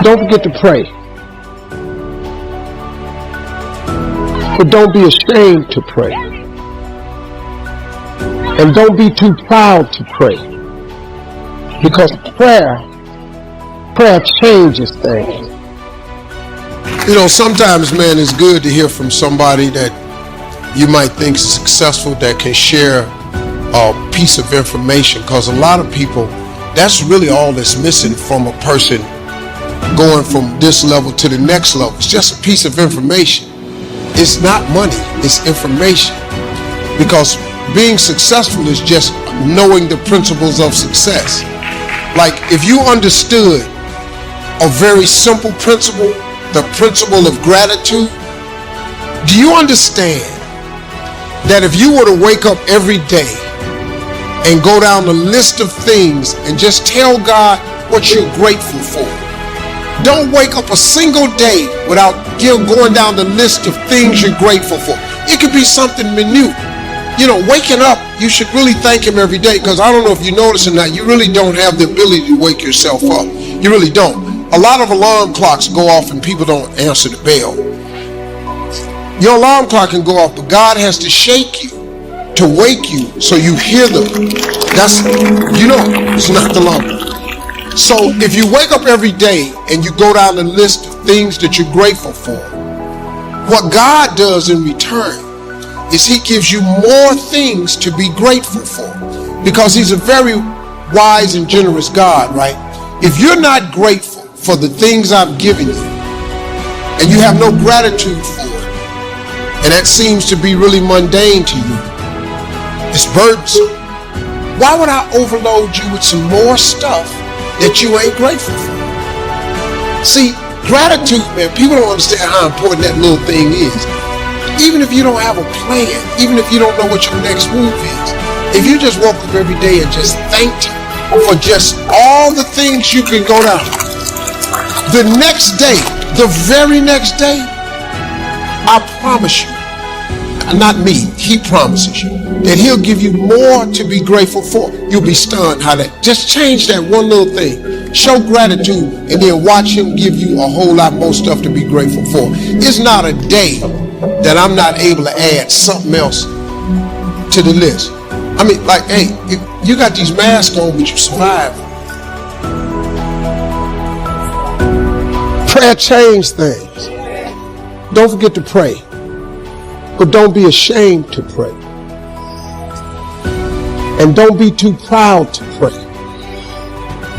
Don't forget to pray. But don't be ashamed to pray. And don't be too proud to pray. Because prayer changes things. You know, sometimes, man, it's good to hear from somebody that you might think is successful that can share a piece of information, because a lot of people, that's really all that's missing from a person going from this level to the next level. It's just a piece of information. It's not money, it's information. Because being successful is just knowing the principles of success. Like if you understood a very simple principle, the principle of gratitude, do you understand that if you were to wake up every day and go down the list of things and just tell God what you're grateful for? Don't wake up a single day without going down the list of things you're grateful for. It could be something minute. You know, waking up, you should really thank him every day, because I don't know if you notice or not, you really don't have the ability to wake yourself up. You really don't. A lot of alarm clocks go off and people don't answer the bell. Your alarm clock can go off, but God has to shake you to wake you so you hear them. That's, you know, it's not the alarm clock. So if you wake up every day and you go down the list of things that you're grateful for, what God does in return is he gives you more things to be grateful for, because he's a very wise and generous God, right? If you're not grateful for the things I've given you and you have no gratitude for it, and that seems to be really mundane to you, it's burdensome. Why would I overload you with some more stuff that you ain't grateful for? See, gratitude, man, people don't understand how important that little thing is. Even if you don't have a plan, even if you don't know what your next move is, if you just woke up every day and just thanked him for just all the things you can go down, the next day, the very next day, I promise you, not me, he promises you, that he'll give you more to be grateful for. You'll be stunned how that, just change that one little thing. Show gratitude and then watch him give you a whole lot more stuff to be grateful for. It's not a day that I'm not able to add something else to the list. I mean, like, hey, you got these masks on, but you survive. Prayer changes things. Don't forget to pray. But don't be ashamed to pray. And don't be too proud to pray.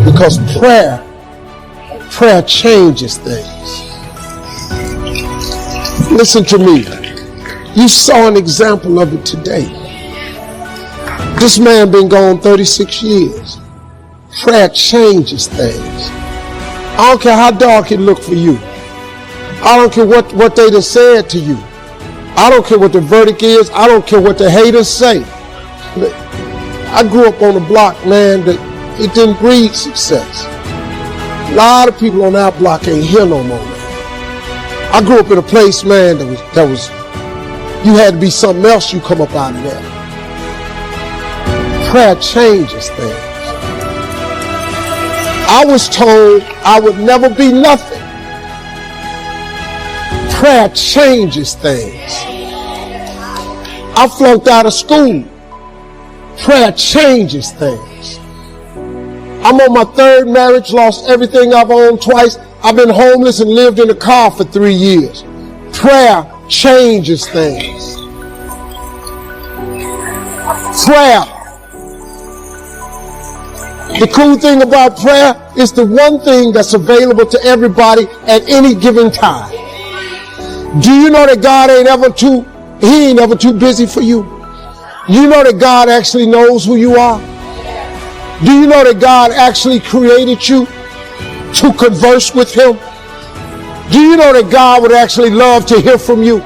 Because prayer changes things. Listen to me. You saw an example of it today. This man been gone 36 years. Prayer changes things. I don't care how dark it looked for you. I don't care what they done said to you. I don't care what the verdict is. I don't care what the haters say. I grew up on a block, man, that it didn't breed success. A lot of people on our block ain't here no more, man. I grew up in a place, man, that was you had to be something else, you come up out of that. Prayer changes things. I was told I would never be nothing. Prayer changes things. I flunked out of school. Prayer changes things. I'm on my third marriage, lost everything I've owned twice. I've been homeless and lived in a car for 3 years. Prayer changes things. Prayer. The cool thing about prayer is the one thing that's available to everybody at any given time. Do you know that God ain't ever too busy for you? You know that God actually knows who you are? Do you know that God actually created you to converse with him? Do you know that God would actually love to hear from you?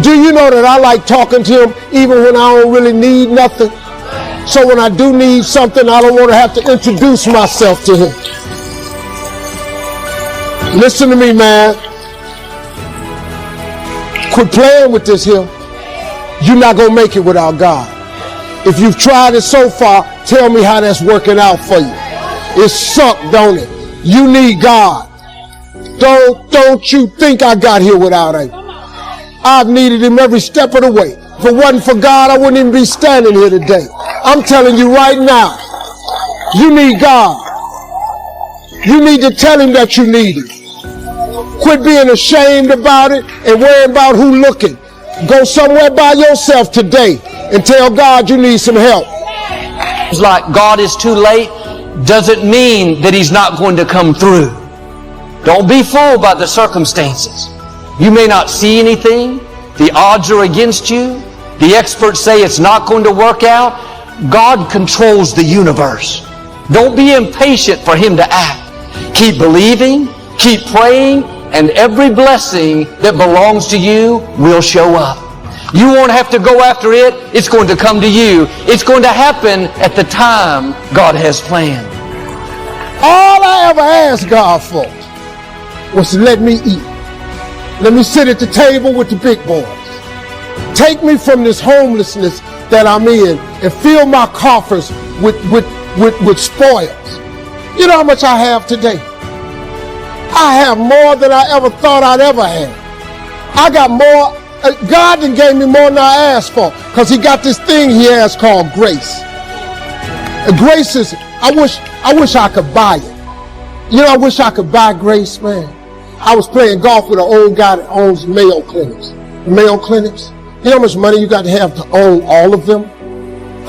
Do you know that I like talking to him even when I don't really need nothing? So when I do need something, I don't want to have to introduce myself to him. Listen to me, man. Quit playing with this here. You're not going to make it without God. If you've tried it so far, tell me how that's working out for you. It sucked, don't it? You need God. Don't you think I got here without him. I've needed him every step of the way. If it wasn't for God, I wouldn't even be standing here today. I'm telling you right now, you need God. You need to tell him that you need him. Quit being ashamed about it and worrying about who looking. Go somewhere by yourself today and tell God you need some help. It's like God is too late doesn't mean that he's not going to come through. Don't be fooled by the circumstances. You may not see anything. The odds are against you. The experts say it's not going to work out. God controls the universe. Don't be impatient for him to act. Keep believing, keep praying, and every blessing that belongs to you will show up. You won't have to go after it. It's going to come to you. It's going to happen at the time God has planned. All I ever asked God for was to let me eat. Let me sit at the table with the big boys. Take me from this homelessness that I'm in and fill my coffers with spoils. You know how much I have today? I have more than I ever thought I'd ever have. I got more. God done gave me more than I asked for, because he got this thing he has called grace. And grace is, I wish I could buy it. You know, I wish I could buy grace, man. I was playing golf with an old guy that owns Mayo Clinics. Mayo Clinics? You know how much money you got to have to own all of them?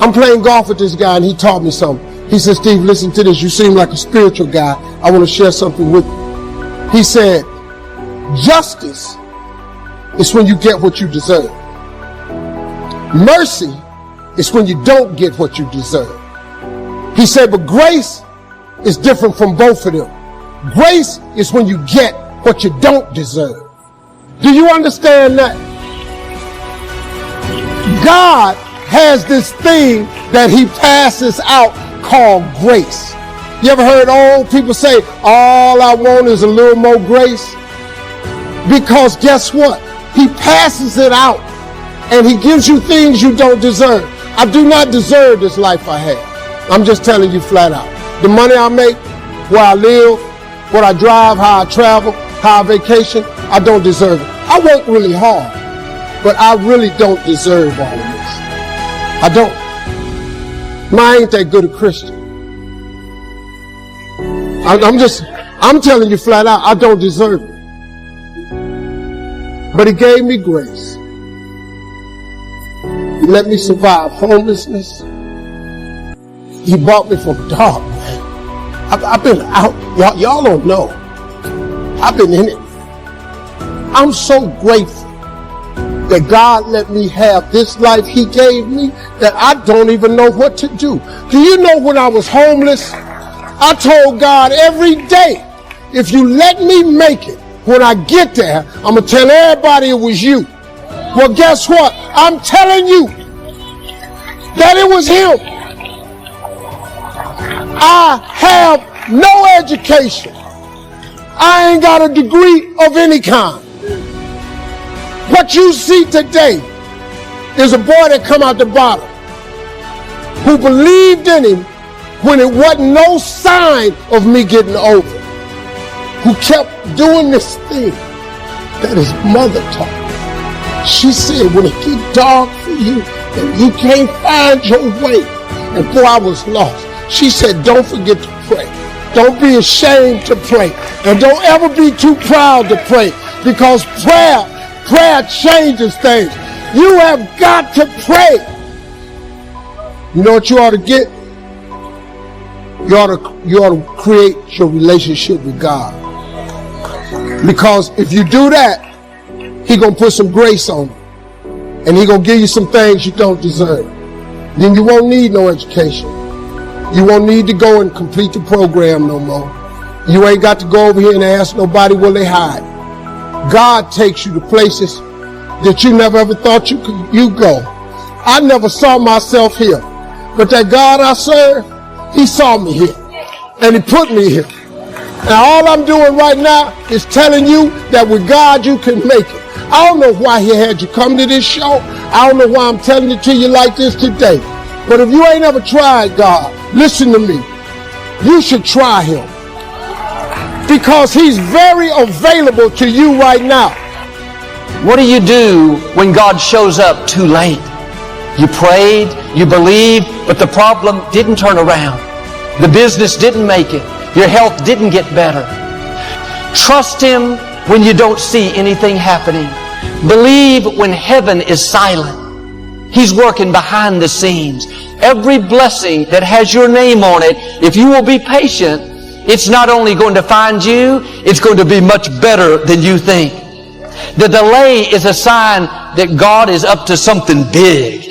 I'm playing golf with this guy, and he taught me something. He said, Steve, listen to this. You seem like a spiritual guy. I want to share something with you. He said, justice is when you get what you deserve. Mercy is when you don't get what you deserve. He said, but grace is different from both of them. Grace is when you get what you don't deserve. Do you understand that? God has this thing that he passes out called grace. You ever heard old people say, all I want is a little more grace? Because guess what? He passes it out and he gives you things you don't deserve. I do not deserve this life I have. I'm just telling you flat out. The money I make, where I live, what I drive, how I travel, how I vacation, I don't deserve it. I work really hard, but I really don't deserve all of this. I don't. I ain't that good a Christian. I'm telling you flat out, I don't deserve it. But he gave me grace. He let me survive homelessness. He brought me from dark, man. I've been out. Y'all don't know. I've been in it. I'm so grateful that God let me have this life he gave me that I don't even know what to do. Do you know when I was homeless, I told God every day, if you let me make it, when I get there, I'm going to tell everybody it was you. Well, guess what? I'm telling you that it was him. I have no education. I ain't got a degree of any kind. What you see today is a boy that come out the bottom who believed in him when it wasn't no sign of me getting over, who kept doing this thing that his mother taught me. She said, when it get dark for you and you can't find your way, and boy, I was lost. She said, don't forget to pray. Don't be ashamed to pray. And don't ever be too proud to pray, because prayer changes things. You have got to pray. You know what you ought to get? You ought to create your relationship with God. Because if you do that, he gonna put some grace on you. And he gonna give you some things you don't deserve. Then you won't need no education. You won't need to go and complete the program no more. You ain't got to go over here and ask nobody where they hide. God takes you to places that you never ever thought you go. I never saw myself here. But that God I serve, he saw me here. And he put me here. And all I'm doing right now is telling you that with God you can make it. I don't know why he had you come to this show. I don't know why I'm telling it to you like this today. But if you ain't ever tried God, listen to me. You should try him. because he's very available to you right now. What do you do when God shows up too late? You prayed, you believed, but the problem didn't turn around. The business didn't make it. Your health didn't get better. Trust him when you don't see anything happening. Believe when heaven is silent. He's working behind the scenes. Every blessing that has your name on it, if you will be patient, it's not only going to find you, it's going to be much better than you think. The delay is a sign that God is up to something big.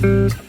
you.